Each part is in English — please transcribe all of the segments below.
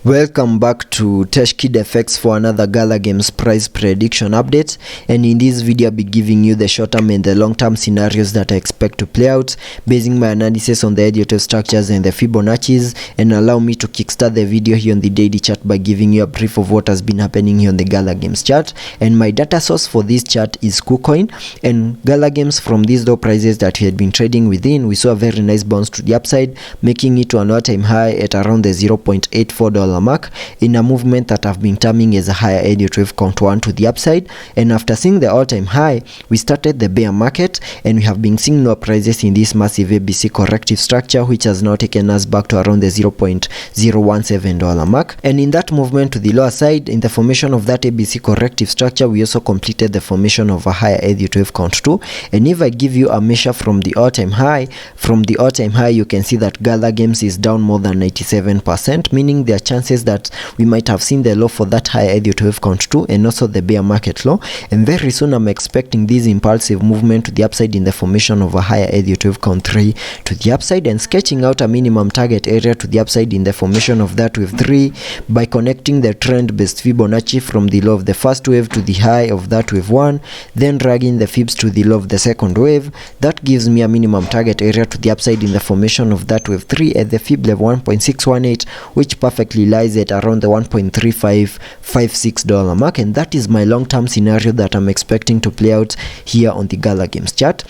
Welcome back to Teshkid FX for another Gala Games price prediction update, and in this video I'll be giving you the short-term and the long-term scenarios that I expect to play out, basing my analysis on the Elliot structures and the Fibonacci's, and allow me to kickstart the video here on the daily chart by giving you a brief of what has been happening here on the Gala Games chart. And my data source for this chart is KuCoin, and Gala Games, from these low prices that we had been trading within, we saw a very nice bounce to the upside, making it to an all-time high at around the $0.84 mark in a movement that I've been terming as a higher Elliott wave count 1 to the upside. And after seeing the all-time high, we started the bear market, and we have been seeing lower prices in this massive ABC corrective structure, which has now taken us back to around the $0.017 mark. And in that movement to the lower side, in the formation of that ABC corrective structure, we also completed the formation of a higher Elliott wave count 2. And if I give you a measure from the all-time high, you can see that Gala Games is down more than 97%, meaning there are chances that we might have seen the low for that higher Elliott wave count 2 and also the bear market low. And very soon I'm expecting this impulsive movement to the upside in the formation of a higher Elliott wave count 3 to the upside, and sketching out a minimum target area to the upside in the formation of that wave 3 by connecting the trend based Fibonacci from the low of the first wave to the high of that wave 1, then dragging the fibs to the low of the second wave. That gives me a minimum target area to the upside in the formation of that wave 3 at the fib level 1.618, which perfectly lies at around the $1.3556 mark. And that is my long-term scenario that I'm expecting to play out here on the Gala Games chart.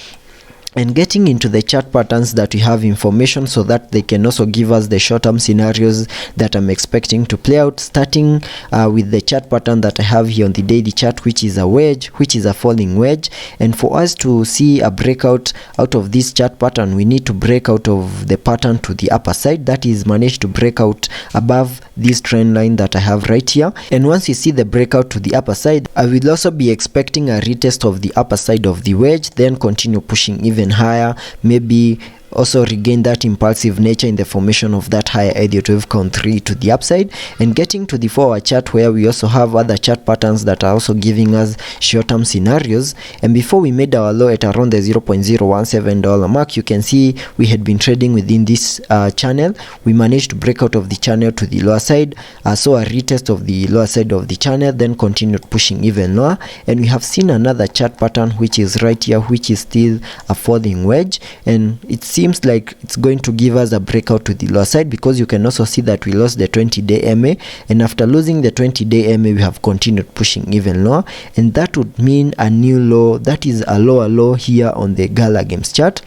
And getting into the chart patterns that we have information so that they can also give us the short-term scenarios that I'm expecting to play out, starting with the chart pattern that I have here on the daily chart, which is a wedge, which is a falling wedge. And for us to see a breakout out of this chart pattern, we need to break out of the pattern to the upper side, that is manage to break out above this trend line that I have right here. And once you see the breakout to the upper side, I will also be expecting a retest of the upper side of the wedge, then continue pushing even higher, maybe also regain that impulsive nature in the formation of that higher Elliott wave count 3 to the upside. And getting to the 4-hour chart, where we also have other chart patterns that are also giving us short-term scenarios. And before we made our low at around the $0.017 mark, you can see we had been trading within this channel. We managed to break out of the channel to the lower side, saw a retest of the lower side of the channel, then continued pushing even lower. And we have seen another chart pattern, which is right here, which is still a falling wedge, and it seems like it's going to give us a breakout to the lower side, because you can also see that we lost the 20-day MA, and after losing the 20-day MA, we have continued pushing even lower, and that would mean a new low, that is a lower low here on the Gala Games chart.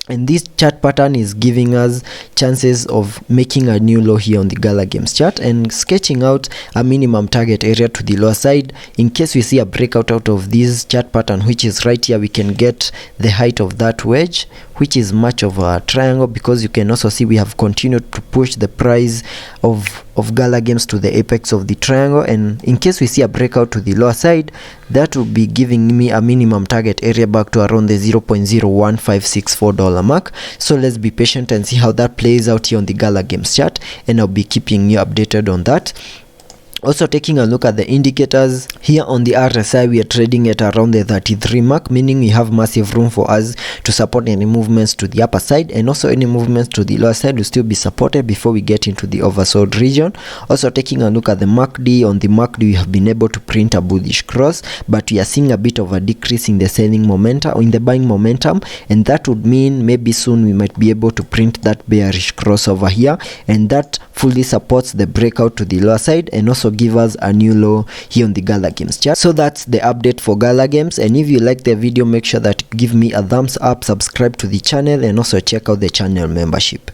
And this chart pattern is giving us chances of making a new low here on the Gala Games chart and sketching out a minimum target area to the lower side. In case we see a breakout out of this chart pattern, which is right here, we can get the height of that wedge, which is much of a triangle, because you can also see we have continued to push the price of Gala Games to the apex of the triangle. And in case we see a breakout to the lower side, that will be giving me a minimum target area back to around the $0.01564 mark. So let's be patient and see how that plays out here on the Gala Games chart, and I'll be keeping you updated on that. Also taking a look at the indicators, here on the RSI we are trading at around the 33 mark, meaning we have massive room for us to support any movements to the upper side, and also any movements to the lower side will still be supported before we get into the oversold region. Also taking a look at the MACD, on the MACD we have been able to print a bullish cross, but we are seeing a bit of a decrease in the selling momentum, or in the buying momentum, and that would mean maybe soon we might be able to print that bearish cross over here, and that fully supports the breakout to the lower side and also give us a new low here on the Gala Games chart. So that's the update for Gala Games, and if you like the video, make sure that you give me a thumbs up, subscribe to the channel, and also check out the channel membership.